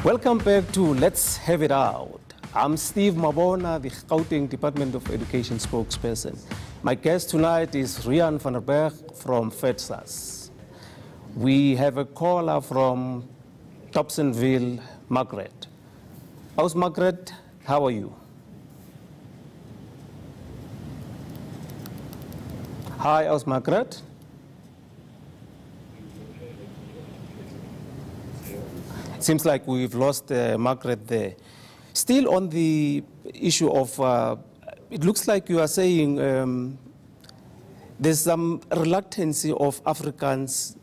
Welcome back to Let's Have It Out. I'm Steve Mabona, the Gauteng Department of Education spokesperson. My guest tonight is Riaan Van der Bergh from Fedsas. We have a caller from Dobsonville, Margaret. How's Margaret? How are you? Hi, how's Margaret? Seems like we've lost Margaret there. Still on the issue of, it looks like you are saying there's some reluctancy of Africans,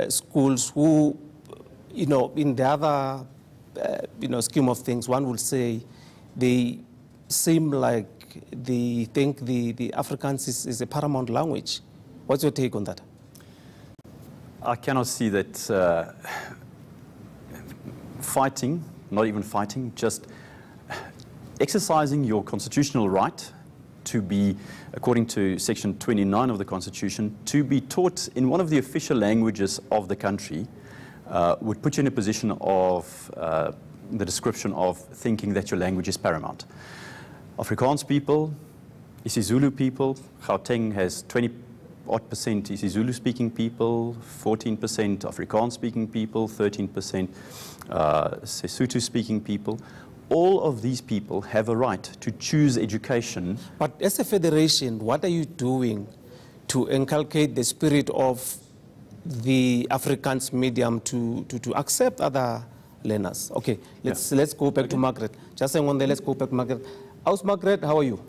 schools who, in the other, scheme of things, one would say they seem like they think the Afrikaans is a paramount language. What's your take on that? I cannot see that fighting, not even fighting, just exercising your constitutional right to be, according to Section 29 of the Constitution, to be taught in one of the official languages of the country would put you in a position of the description of thinking that your language is paramount. Afrikaans people, isiZulu people, Gauteng has 20-odd% isiZulu speaking people, 14% Afrikaans speaking people, 13% Sesotho speaking people. All of these people have a right to choose education. But as a federation, what are you doing to inculcate the spirit of the Afrikaans medium to accept other learners? Okay, let's go back to Margaret. Just saying one day, let's go back to Margaret. How's Margaret? How are you?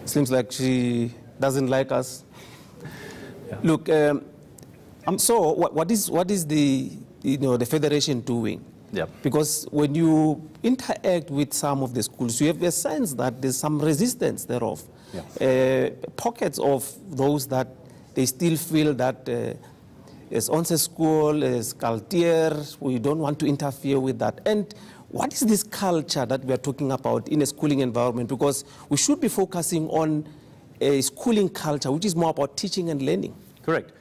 Seems like she doesn't like us. Yeah. Look, so what is the the federation doing? Yeah. Because when you interact with some of the schools, you have a sense that there's some resistance thereof. Yeah. Pockets of those that they still feel that as onset school, as Galtier, we don't want to interfere with that. And what is this culture that we are talking about in a schooling environment? Because we should be focusing on a schooling culture, which is more about teaching and learning. Correct.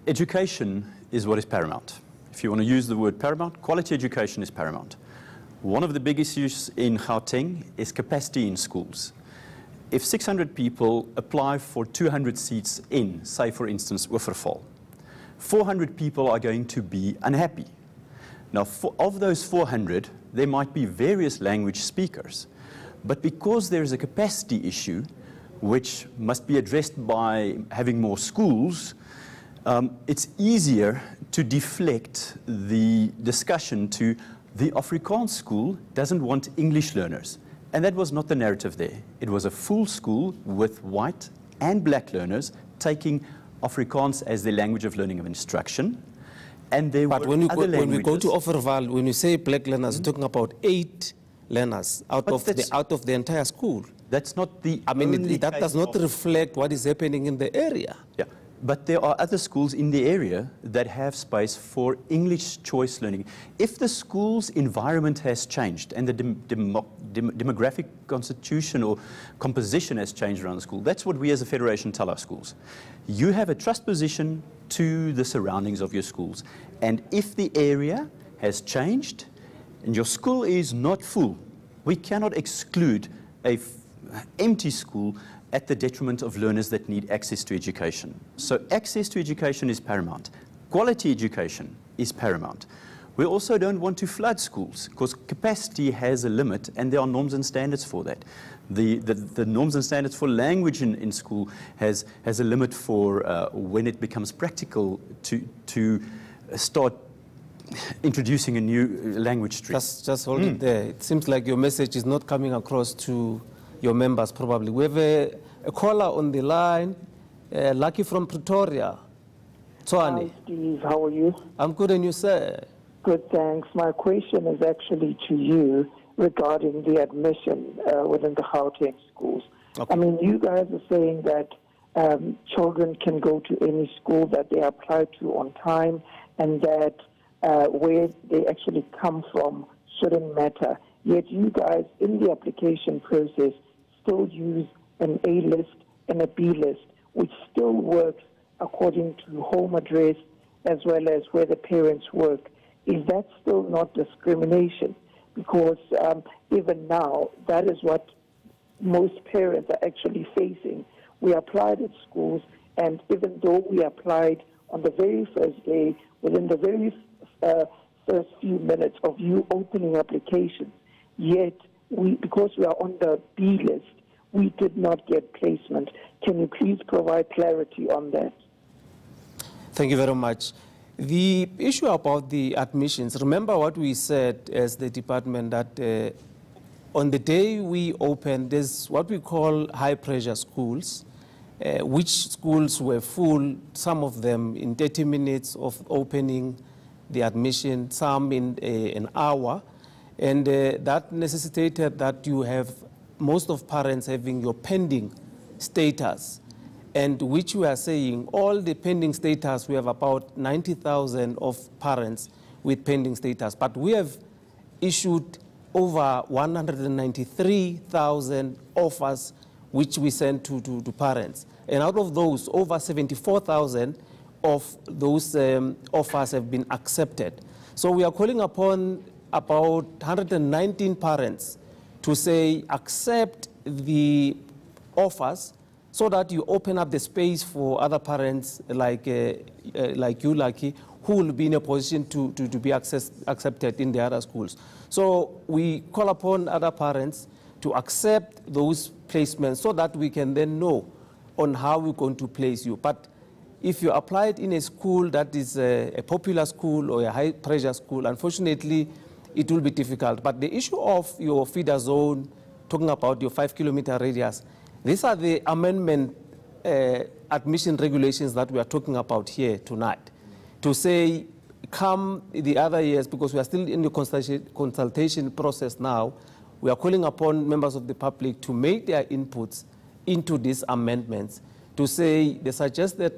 Education is what is paramount. If you want to use the word paramount, quality education is paramount. One of the big issues in Gauteng is capacity in schools. If 600 people apply for 200 seats in, say for instance, Oeverval, 400 people are going to be unhappy. Now, of those 400, there might be various language speakers. But because there is a capacity issue, which must be addressed by having more schools, it's easier to deflect the discussion to the Afrikaans school doesn't want English learners. And that was not the narrative there. It was a full school with white and black learners taking Afrikaans as the language of learning of instruction. And there but were when we go to Oeverval, when you say black learners, you're talking about 8 learners out of the entire school. That's not the that does not reflect what is happening in the area. Yeah, but there are other schools in the area that have space for English choice learning. If the school's environment has changed and the demographic constitution or composition has changed around the school, that's what we as a federation tell our schools. You have a trust position to the surroundings of your schools. And if the area has changed and your school is not full, we cannot exclude an empty school at the detriment of learners that need access to education. So access to education is paramount. Quality education is paramount. We also don't want to flood schools because capacity has a limit and there are norms and standards for that. The norms and standards for language in school has a limit for when it becomes practical to start introducing a new language stream. Just hold it there. It seems like your message is not coming across to your members probably. We have a caller on the line, Lucky from Pretoria. Tshwane. Hi Steve, how are you? I'm good, and you, sir? Good, thanks. My question is actually to you regarding the admission within the Gauteng schools. Okay. I mean, you guys are saying that children can go to any school that they apply to on time and that where they actually come from shouldn't matter. Yet you guys, in the application process, still use an A list and a B list, which still works according to home address as well as where the parents work. Is that still not discrimination? Because even now, that is what most parents are actually facing. We applied at schools, and even though we applied on the very first day, within the very first few minutes of you opening applications, yet because we are on the B list, we did not get placement. Can you please provide clarity on that? Thank you very much. The issue about the admissions, remember what we said as the department, that on the day we opened, there's what we call high-pressure schools, which schools were full, some of them in 30 minutes of opening the admission, some in an hour, and that necessitated that you have most of parents having your pending status, and which we are saying all the pending status, we have about 90,000 of parents with pending status, but we have issued over 193,000 offers which we sent to parents. And out of those, over 74,000 of those offers have been accepted. So we are calling upon about 119 parents to say accept the offers so that you open up the space for other parents like you, Lucky, who will be in a position to be accepted in the other schools. So we call upon other parents to accept those placements so that we can then know on how we're going to place you. But if you apply it in a school that is a popular school or a high-pressure school, unfortunately, it will be difficult. But the issue of your feeder zone, talking about your 5-kilometer radius, these are the amendment admission regulations that we are talking about here tonight. To say, come the other years, because we are still in the consultation process now, we are calling upon members of the public to make their inputs into these amendments, to say the suggested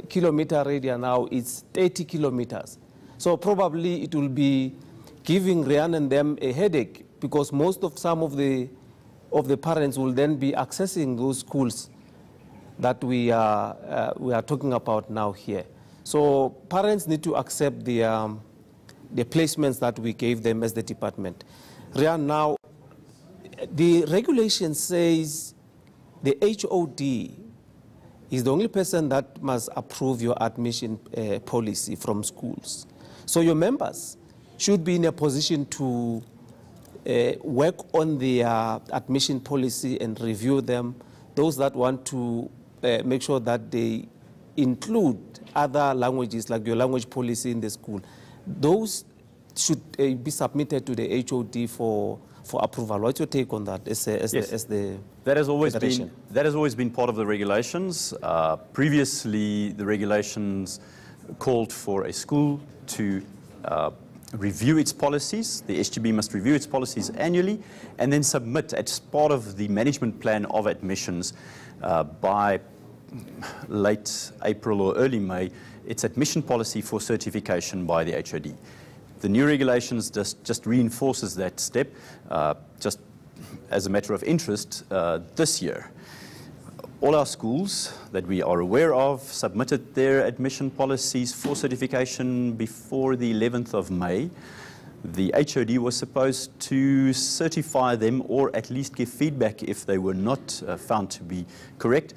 kilometer radius now is 30 kilometers. So probably it will be giving Riaan and them a headache, because some of the parents will then be accessing those schools that we are talking about now here. So parents need to accept the placements that we gave them as the department. Riaan, now the regulation says the HOD is the only person that must approve your admission policy from schools. So your members should be in a position to work on their admission policy and review them. Those that want to make sure that they include other languages, like your language policy in the school, those should be submitted to the HOD for approval. What's your take on that as the that has always been part of the regulations. Previously, the regulations called for a school to review its policies. The SGB must review its policies annually and then submit as part of the management plan of admissions by late April or early May, its admission policy for certification by the HOD. The new regulations just reinforces that step. Just as a matter of interest, this year, all our schools that we are aware of submitted their admission policies for certification before the 11th of May. The HOD was supposed to certify them or at least give feedback if they were not found to be correct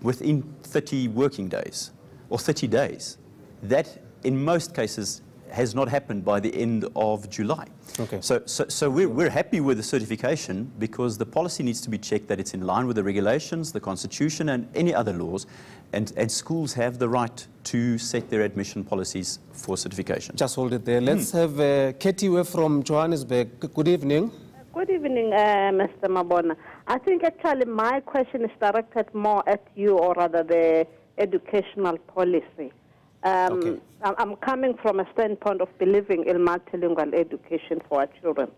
within 30 working days or 30 days. That, in most cases, has not happened by the end of July. Okay. So we're happy with the certification because the policy needs to be checked that it's in line with the regulations, the Constitution, and any other laws, and schools have the right to set their admission policies for certification. Just hold it there. Let's have Katie from Johannesburg. Good evening. Good evening, Mr. Mabona. I think actually my question is directed more at you, or rather the educational policy. Okay. I'm coming from a standpoint of believing in multilingual education for our children.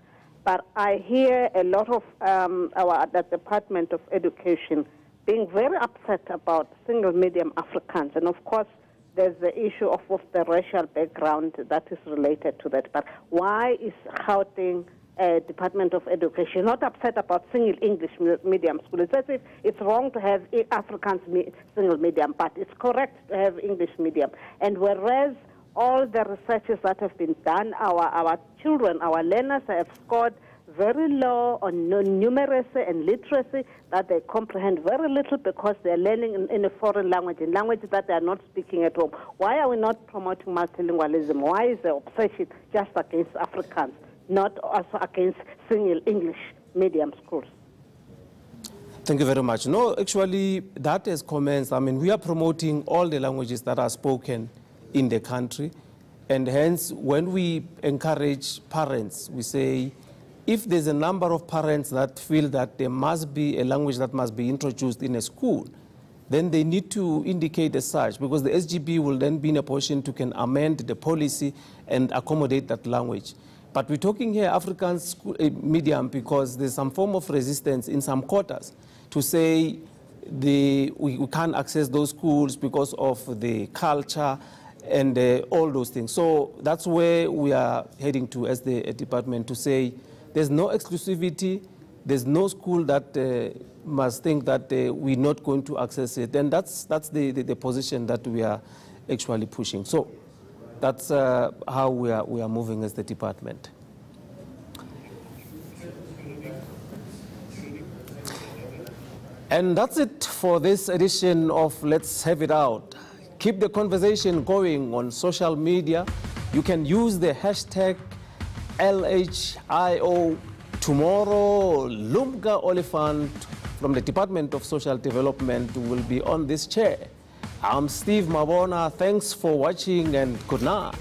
But I hear a lot of the Department of Education being very upset about single medium Afrikaans. And of course, there's the issue of the racial background that is related to that. But why is Gauteng Department of Education, not upset about single English medium school. It's as if it's wrong to have Afrikaans single medium, but it's correct to have English medium. And whereas all the researches that have been done, our children, our learners have scored very low on numeracy and literacy, that they comprehend very little because they're learning in a foreign language, in languages that they are not speaking at home. Why are we not promoting multilingualism? Why is the obsession just against Afrikaans, not also against single English medium schools? Thank you very much. No, actually, that has commenced. I mean, we are promoting all the languages that are spoken in the country, and hence, when we encourage parents, we say, if there's a number of parents that feel that there must be a language that must be introduced in a school, then they need to indicate as such, because the SGB will then be in a position to can amend the policy and accommodate that language. But we're talking here African school, medium, because there's some form of resistance in some quarters to say we can't access those schools because of the culture and all those things. So that's where we are heading to as the department, to say there's no exclusivity, there's no school that must think that we're not going to access it. And that's the position that we are actually pushing. So that's how we are moving as the department. And that's it for this edition of Let's Have It Out. Keep the conversation going on social media. You can use the hashtag LHIO tomorrow. Lumga Oliphant from the Department of Social Development will be on this chair. I'm Steve Mabona. Thanks for watching and good night.